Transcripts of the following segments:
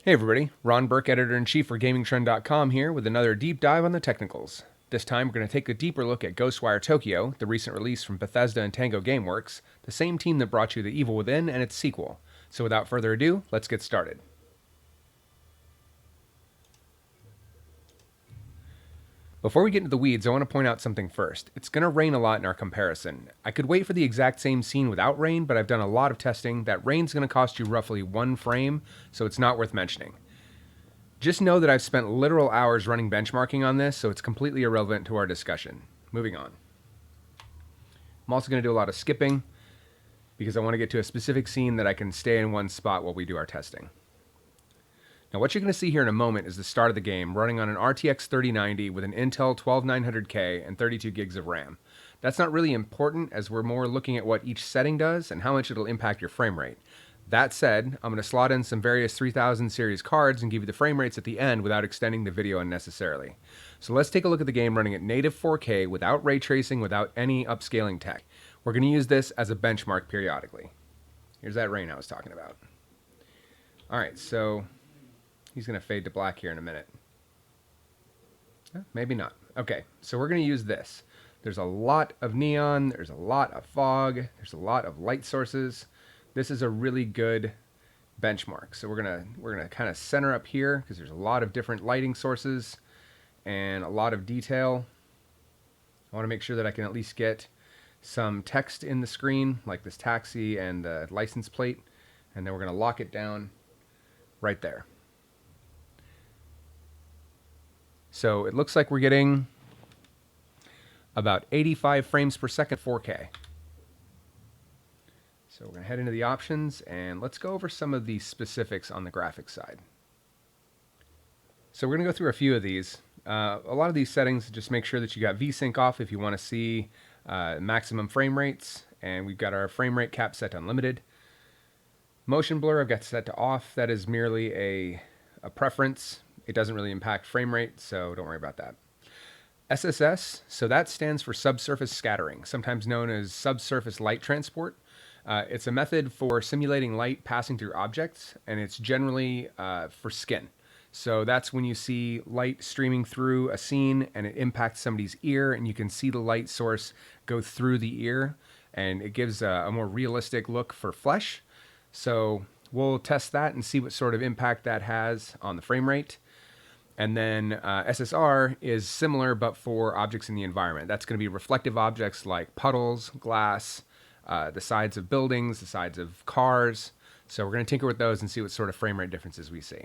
Hey everybody, Ron Burke, Editor-in-Chief for GamingTrend.com here with another deep dive on the technicals. This time we're going to take a deeper look at Ghostwire Tokyo, the recent release from Bethesda and Tango Gameworks, the same team that brought you The Evil Within and its sequel. So without further ado, let's get started. Before we get into the weeds, I want to point out something first. It's going to rain a lot in our comparison. I could wait for the exact same scene without rain, but I've done a lot of testing. That rain's going to cost you roughly 1 frame, so it's not worth mentioning. Just know that I've spent literal hours running benchmarking on this, so it's completely irrelevant to our discussion. Moving on. I'm also going to do a lot of skipping because I want to get to a specific scene that I can stay in one spot while we do our testing. Now what you're going to see here in a moment is the start of the game running on an RTX 3090 with an Intel 12900K and 32 gigs of RAM. That's not really important as we're more looking at what each setting does and how much it'll impact your frame rate. That said, I'm going to slot in some various 3000 series cards and give you the frame rates at the end without extending the video unnecessarily. So let's take a look at the game running at native 4K without ray tracing, without any upscaling tech. We're going to use this as a benchmark periodically. Here's that rain I was talking about. Alright, so he's going to fade to black here in a minute. Maybe not. Okay, so we're going to use this. There's a lot of neon, there's a lot of fog, there's a lot of light sources. This is a really good benchmark. So we're gonna kind of center up here because there's a lot of different lighting sources and a lot of detail. I want to make sure that I can at least get some text in the screen, like this taxi and the license plate, and then we're gonna lock it down right there. So it looks like we're getting about 85 frames per second 4K. So we're going to head into the options and let's go over some of the specifics on the graphics side. So we're going to go through a few of these. A lot of these settings, just make sure that you got VSync off if you want to see maximum frame rates, and we've got our frame rate cap set to unlimited. Motion blur I've got set to off. That is merely a preference. It doesn't really impact frame rate, so don't worry about that. SSS, so that stands for subsurface scattering, sometimes known as subsurface light transport. It's a method for simulating light passing through objects, and it's generally for skin. So that's when you see light streaming through a scene and it impacts somebody's ear, and you can see the light source go through the ear, and it gives a more realistic look for flesh. So we'll test that and see what sort of impact that has on the frame rate. And then SSR is similar but for objects in the environment. That's going to be reflective objects like puddles, glass, the sides of buildings, the sides of cars. So we're going to tinker with those and see what sort of frame rate differences we see.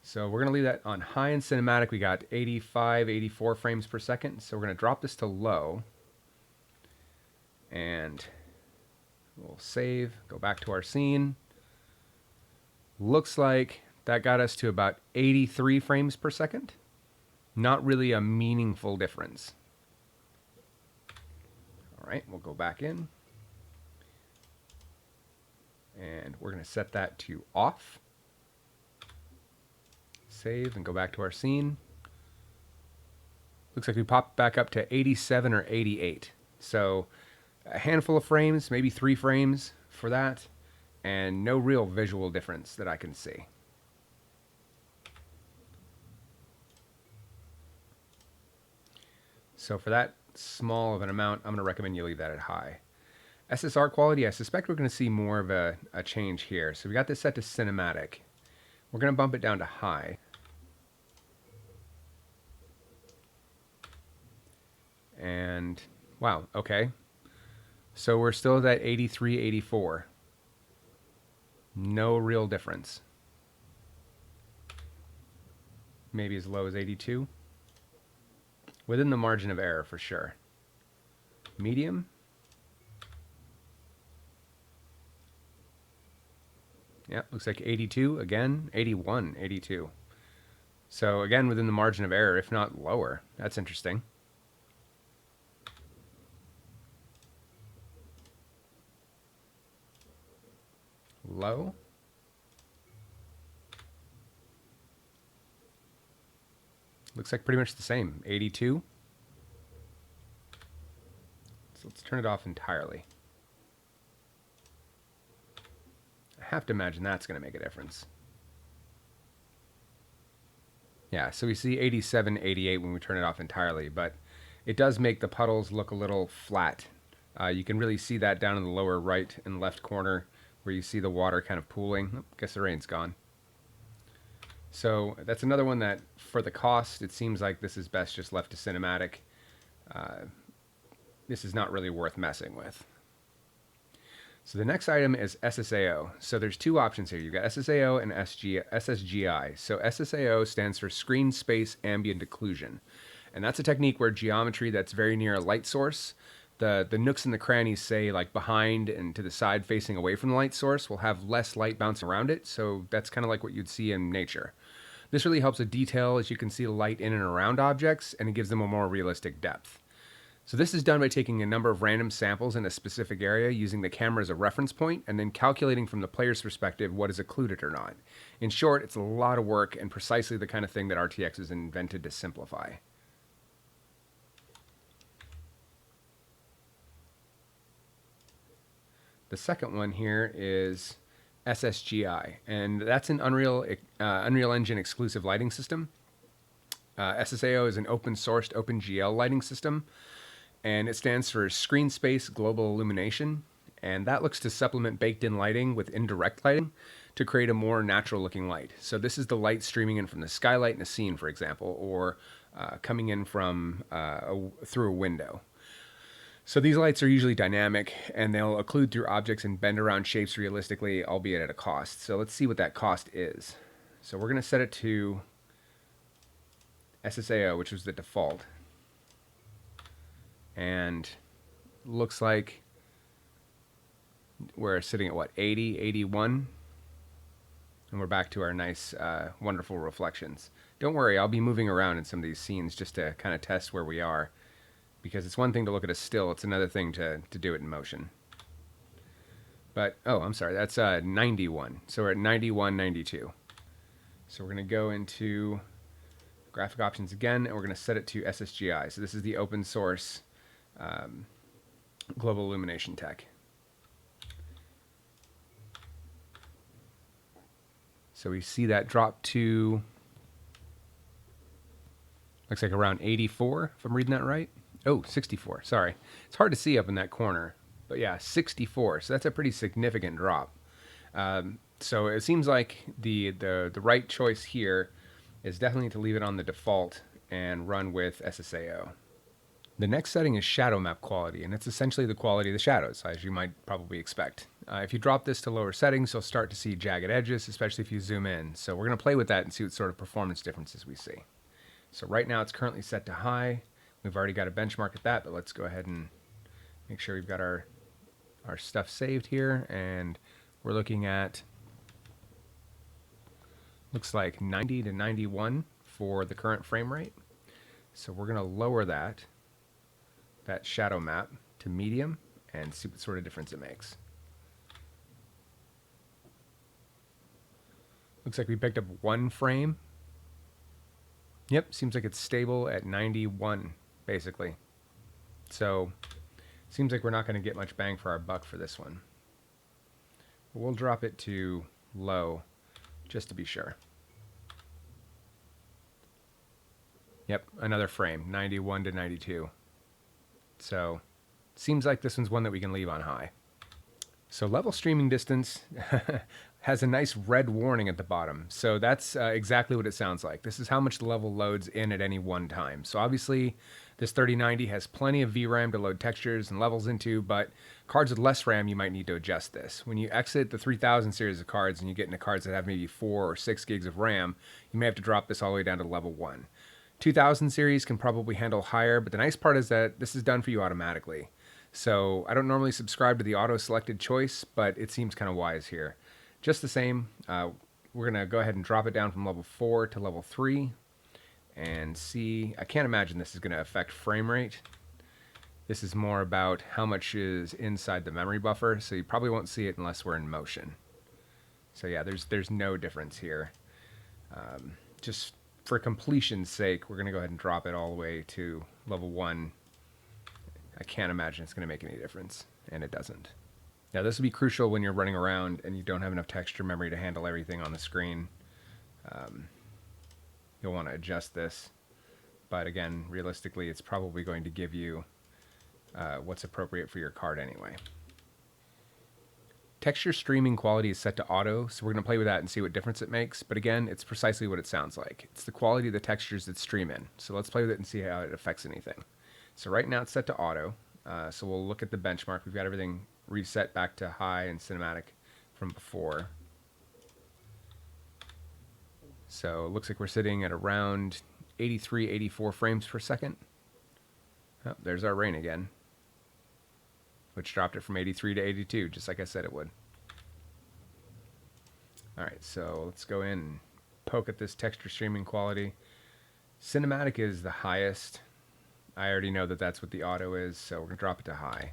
So we're going to leave that on high in cinematic. We got 85, 84 frames per second. So we're going to drop this to low. And we'll save, go back to our scene. Looks like that got us to about 83 frames per second. Not really a meaningful difference. All right, we'll go back in. And we're going to set that to off. Save and go back to our scene. Looks like we popped back up to 87 or 88. So a handful of frames, maybe 3 frames for that, and no real visual difference that I can see. So for that small of an amount, I'm going to recommend you leave that at high. SSR quality, I suspect we're going to see more of a change here. So we got this set to cinematic. We're going to bump it down to high. And wow, okay. So we're still at that 83, 84. No real difference. Maybe as low as 82. Within the margin of error for sure. Medium. Yeah, looks like 82 again, 81, 82. So again, within the margin of error, if not lower. That's interesting. Low. Looks like pretty much the same, 82. So let's turn it off entirely. I have to imagine that's going to make a difference. Yeah, so we see 87, 88 when we turn it off entirely, but it does make the puddles look a little flat. You can really see that down in the lower right and left corner where you see the water kind of pooling. Oh, guess the rain's gone. So that's another one that, for the cost, it seems like this is best just left to cinematic. This is not really worth messing with. So the next item is SSAO. So there's two options here. You've got SSAO and SSGI. So SSAO stands for Screen Space Ambient Occlusion. And that's a technique where geometry that's very near a light source, the nooks and the crannies, say like behind and to the side facing away from the light source, will have less light bouncing around it. So that's kind of like what you'd see in nature. This really helps with detail, as you can see the light in and around objects, and it gives them a more realistic depth. So this is done by taking a number of random samples in a specific area, using the camera as a reference point, and then calculating from the player's perspective what is occluded or not. In short, it's a lot of work and precisely the kind of thing that RTX is invented to simplify. The second one here is SSGI, and that's an Unreal Engine exclusive lighting system. SSAO is an open-sourced OpenGL lighting system, and it stands for Screen Space Global Illumination, and that looks to supplement baked-in lighting with indirect lighting to create a more natural-looking light. So this is the light streaming in from the skylight in a scene, for example, or coming in from through a window. So these lights are usually dynamic, and they'll occlude through objects and bend around shapes realistically, albeit at a cost. So let's see what that cost is. So we're going to set it to SSAO, which was the default. And looks like we're sitting at what, 80, 81? And we're back to our nice, wonderful reflections. Don't worry, I'll be moving around in some of these scenes just to kind of test where we are. Because it's one thing to look at a still, it's another thing to do it in motion. But, oh, I'm sorry, that's 91. So we're at 91, 92. So we're going to go into graphic options again, and we're going to set it to SSGI. So this is the open source global illumination tech. So we see that drop to, looks like around 84, if I'm reading that right. Oh, 64, sorry. It's hard to see up in that corner, but yeah, 64. So that's a pretty significant drop. So it seems like the right choice here is definitely to leave it on the default and run with SSAO. The next setting is shadow map quality, and it's essentially the quality of the shadows, as you might probably expect. If you drop this to lower settings, you'll start to see jagged edges, especially if you zoom in. So we're going to play with that and see what sort of performance differences we see. So right now it's currently set to high. We've already got a benchmark at that, but let's go ahead and make sure we've got our stuff saved here, and we're looking at, looks like 90 to 91 for the current frame rate. So we're going to lower that shadow map to medium and see what sort of difference it makes. Looks like we picked up one frame. Yep, seems like it's stable at 91, basically. So, seems like we're not going to get much bang for our buck for this one. But we'll drop it to low, just to be sure. Yep, another frame, 91 to 92. So, seems like this one's one that we can leave on high. So level streaming distance has a nice red warning at the bottom. So that's exactly what it sounds like. This is how much the level loads in at any one time. So obviously this 3090 has plenty of VRAM to load textures and levels into, but cards with less RAM, you might need to adjust this. When you exit the 3000 series of cards and you get into cards that have maybe 4 or 6 gigs of RAM, you may have to drop this all the way down to level 1. 2000 series can probably handle higher, but the nice part is that this is done for you automatically. So I don't normally subscribe to the auto-selected choice, but it seems kind of wise here. Just the same, we're going to go ahead and drop it down from level 4 to level 3 and see. I can't imagine this is going to affect frame rate. This is more about how much is inside the memory buffer, so you probably won't see it unless we're in motion. So yeah, there's no difference here. Just for completion's sake, we're going to go ahead and drop it all the way to level 1. I can't imagine it's going to make any difference, and it doesn't. Now, this will be crucial when you're running around and you don't have enough texture memory to handle everything on the screen. you'll want to adjust this. But again, realistically, it's probably going to give you what's appropriate for your card anyway. Texture streaming quality is set to auto, so we're going to play with that and see what difference it makes. But again, it's precisely what it sounds like. It's the quality of the textures that stream in. So let's play with it and see how it affects anything. So right now it's set to auto. So we'll look at the benchmark. We've got everything reset back to high and cinematic from before. So it looks like we're sitting at around 83, 84 frames per second. Oh, there's our rain again, which dropped it from 83 to 82, just like I said it would. All right, so let's go in and poke at this texture streaming quality. Cinematic is the highest. I already know that that's what the auto is, so we're going to drop it to high.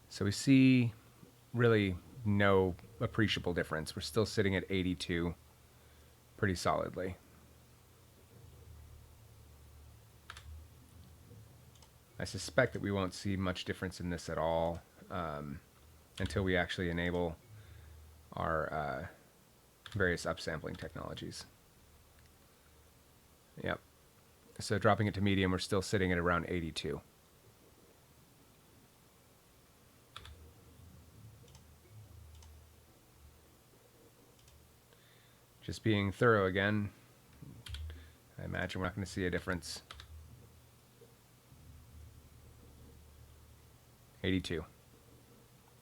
So we see really no appreciable difference. We're still sitting at 82 pretty solidly. I suspect that we won't see much difference in this at all until we actually enable our various upsampling technologies. Yep. So dropping it to medium, we're still sitting at around 82. Just being thorough again, I imagine we're not going to see a difference. 82,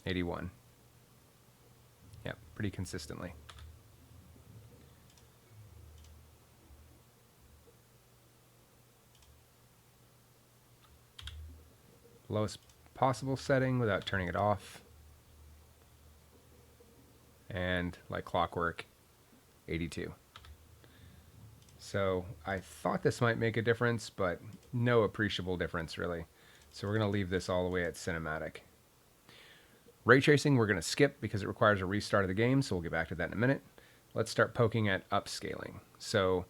81. Yep, pretty consistently. Lowest possible setting without turning it off. And like clockwork, 82. So I thought this might make a difference, but no appreciable difference really. So we're going to leave this all the way at cinematic. Ray tracing we're going to skip because it requires a restart of the game, so we'll get back to that in a minute. Let's start poking at upscaling. So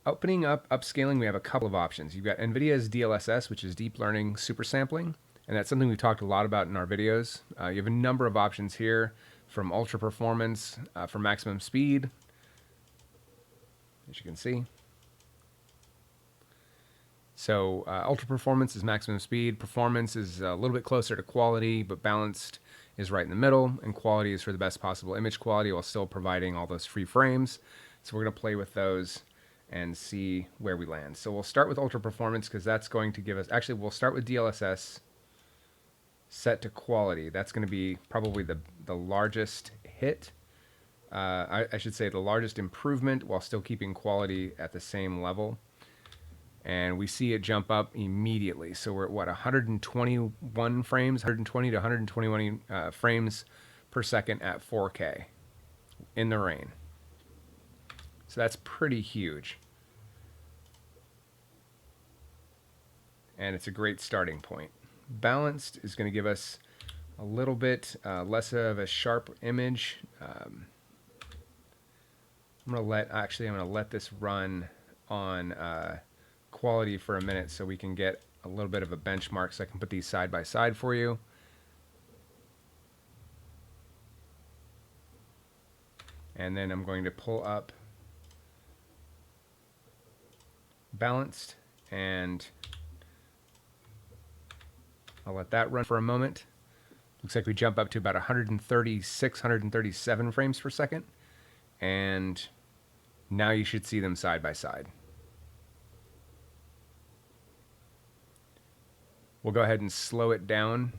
opening up upscaling, we have a couple of options. You've got NVIDIA's DLSS, which is deep learning super sampling, and that's something we've talked a lot about in our videos. You have a number of options here, from ultra performance for maximum speed, as you can see. So ultra performance is maximum speed. Performance is a little bit closer to quality, but balanced is right in the middle. And quality is for the best possible image quality while still providing all those free frames. So we're going to play with those and see where we land. So we'll start with ultra performance because that's going to give us... Actually, we'll start with DLSS set to quality. That's going to be probably the largest hit. I should say the largest improvement while still keeping quality at the same level. And we see it jump up immediately. So we're at what, 121 frames, 120 to 121 frames per second at 4K in the rain. So that's pretty huge. And it's a great starting point. Balanced is going to give us a little bit less of a sharp image. I'm going to let this run on quality for a minute so we can get a little bit of a benchmark, so I can put these side by side for you. And then I'm going to pull up balanced, and I'll let that run for a moment. Looks like we jump up to about 136, 137 frames per second. And now you should see them side by side. We'll go ahead and slow it down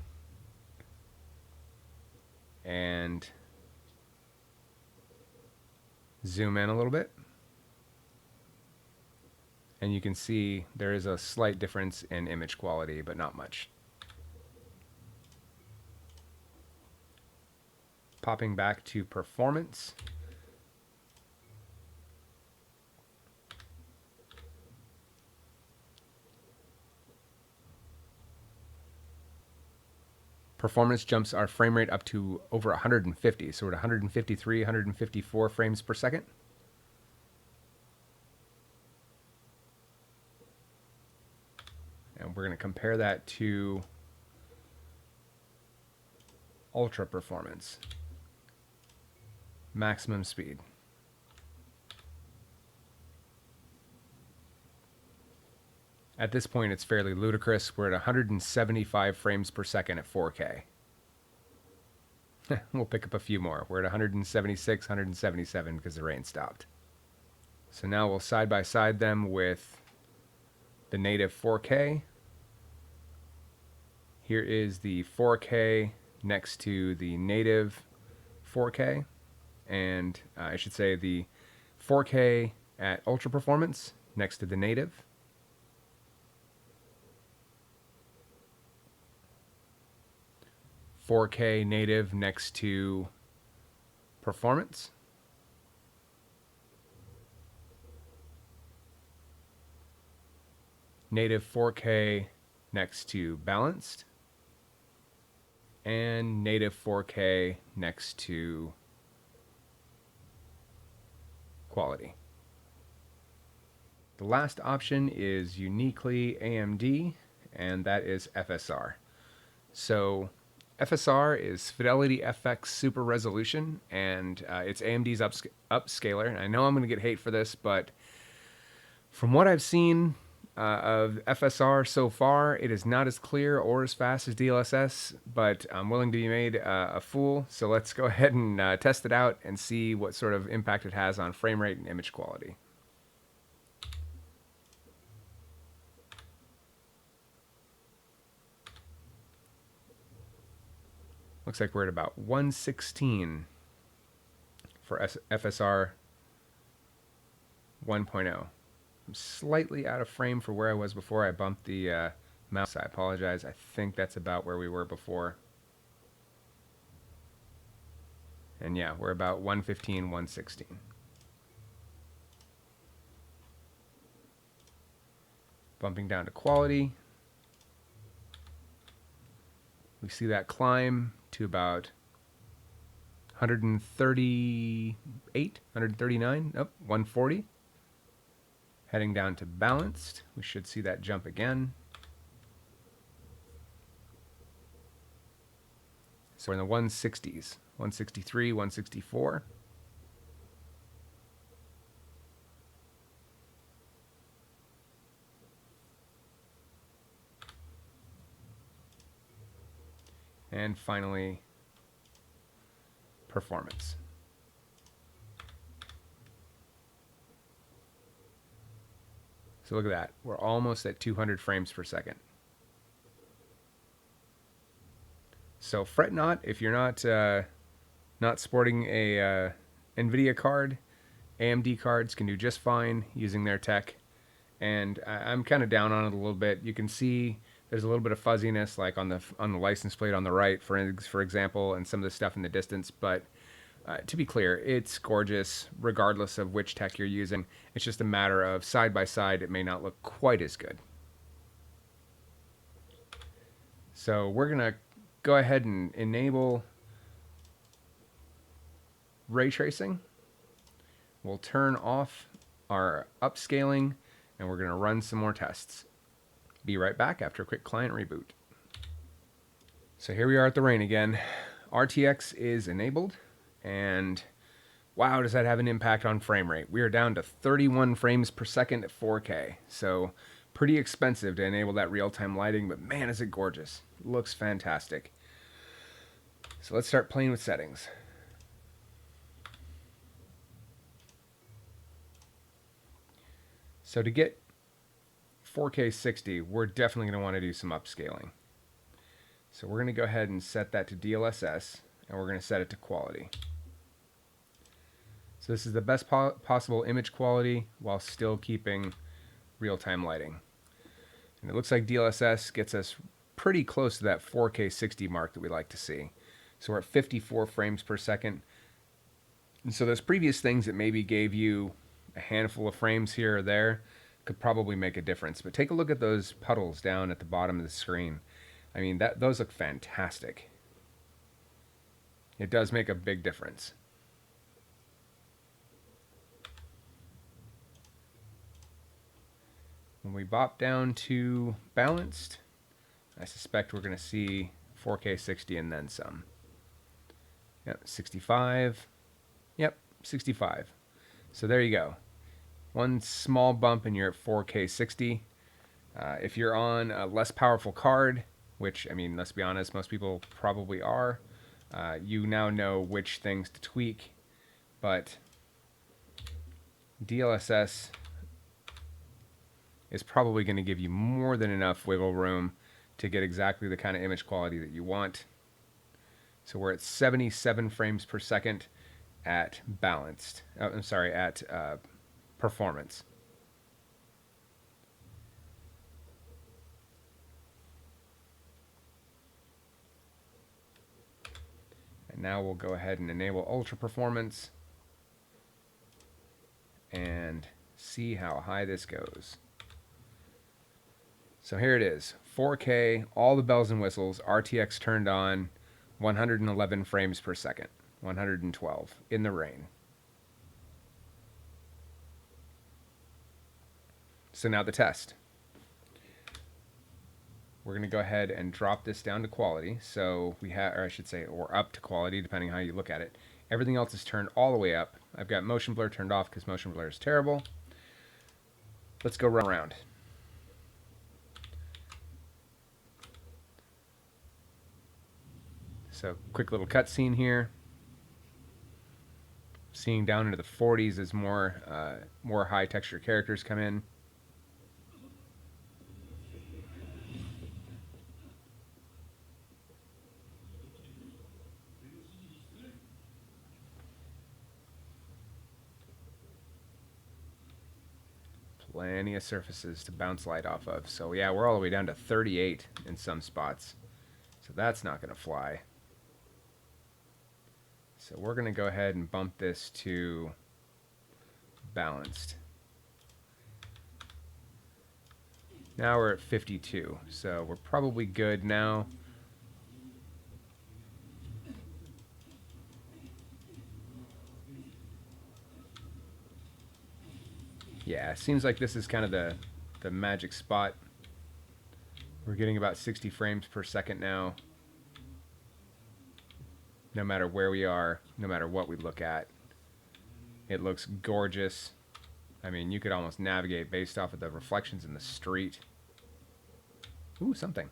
and zoom in a little bit. And you can see there is a slight difference in image quality, but not much. Popping back to performance. Performance jumps our frame rate up to over 150, so we're at 153, 154 frames per second. And we're going to compare that to ultra performance. maximum speed. At this point, it's fairly ludicrous. We're at 175 frames per second at 4K. We'll pick up a few more. We're at 176, 177 because the rain stopped. So now we'll side by side them with the native 4K. Here is the 4K next to the native 4K. And I should say the 4K at ultra performance next to the native. .4K native next to performance. Native 4K next to balanced. And native 4K next to quality. The last option is uniquely AMD, and that is FSR. So FSR is Fidelity FX Super Resolution, and it's AMD's upscaler. And I know I'm going to get hate for this, but from what I've seen of FSR so far, it is not as clear or as fast as DLSS, but I'm willing to be made a fool. So let's go ahead and test it out and see what sort of impact it has on frame rate and image quality. Looks like we're at about 116 for FSR 1.0. I'm slightly out of frame for where I was before I bumped the mouse. I apologize. I think that's about where we were before. And yeah, we're about 115, 116. Bumping down to quality. We see that climb to about 138, 139, oh, 140. Heading down to balanced, we should see that jump again. So we're in the 160s, 163, 164. And finally, performance. So look at that. We're almost at 200 frames per second. So fret not if you're not sporting a NVIDIA card. AMD cards can do just fine using their tech. And I'm kind of down on it a little bit. You can see there's a little bit of fuzziness, like on the license plate on the right, for example, and some of the stuff in the distance. But to be clear, it's gorgeous regardless of which tech you're using. It's just a matter of side by side, it may not look quite as good. So we're going to go ahead and enable ray tracing. We'll turn off our upscaling, and we're going to run some more tests. Be right back after a quick client reboot. So here we are at the rain again. RTX is enabled, and wow, does that have an impact on frame rate. We are down to 31 frames per second at 4K. So pretty expensive to enable that real-time lighting, but man, is it gorgeous. It looks fantastic. So let's start playing with settings. So to get 4K 60, we're definitely going to want to do some upscaling. So we're going to go ahead and set that to DLSS, and we're going to set it to quality. So this is the best possible image quality while still keeping real-time lighting. And it looks like DLSS gets us pretty close to that 4K 60 mark that we like to see. So we're at 54 frames per second. And so those previous things that maybe gave you a handful of frames here or there could probably make a difference. But take a look at those puddles down at the bottom of the screen. I mean, those look fantastic. It does make a big difference. When we bop down to balanced, I suspect we're going to see 4K 60 and then some. Yep, 65. Yep, 65. So there you go. One small bump and you're at 4K 60. If you're on a less powerful card, which, I mean, let's be honest, most people probably are, you now know which things to tweak, but DLSS is probably going to give you more than enough wiggle room to get exactly the kind of image quality that you want. So we're at 77 frames per second at balanced. At performance. And now we'll go ahead and enable ultra performance and see how high this goes. So here it is, 4K, all the bells and whistles, RTX turned on, 111 frames per second, 112 in the rain. So now the test. We're going to go ahead and drop this down to quality. So we have, or I should say, or up to quality, depending how you look at it. Everything else is turned all the way up. I've got motion blur turned off because motion blur is terrible. Let's go run around. So quick little cutscene here. Seeing down into the 40s as more high texture characters come in. Plenty of surfaces to bounce light off of. So yeah, we're all the way down to 38 in some spots. So that's not going to fly. So we're going to go ahead and bump this to balanced. Now we're at 52, so we're probably good now. Yeah, it seems like this is kind of the magic spot. We're getting about 60 frames per second now. No matter where we are, no matter what we look at. It looks gorgeous. I mean, you could almost navigate based off of the reflections in the street. Ooh, something.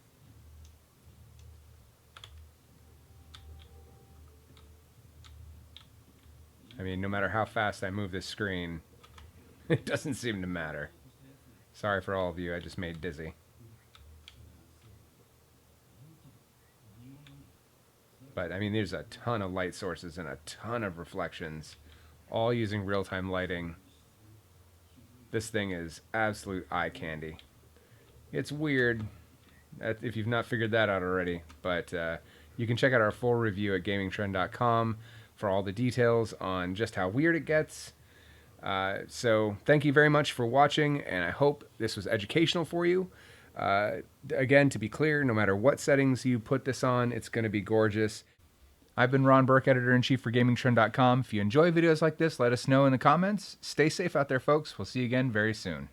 I mean, no matter how fast I move this screen, it doesn't seem to matter. Sorry for all of you, I just made dizzy. But, I mean, there's a ton of light sources and a ton of reflections, all using real-time lighting. This thing is absolute eye candy. It's weird, if you've not figured that out already, but you can check out our full review at gamingtrend.com for all the details on just how weird it gets. So thank you very much for watching, and I hope this was educational for you. Again, to be clear, no matter what settings you put this on, it's going to be gorgeous. I've been Ron Burke, Editor-in-Chief for GamingTrend.com. If you enjoy videos like this, let us know in the comments. Stay safe out there, folks. We'll see you again very soon.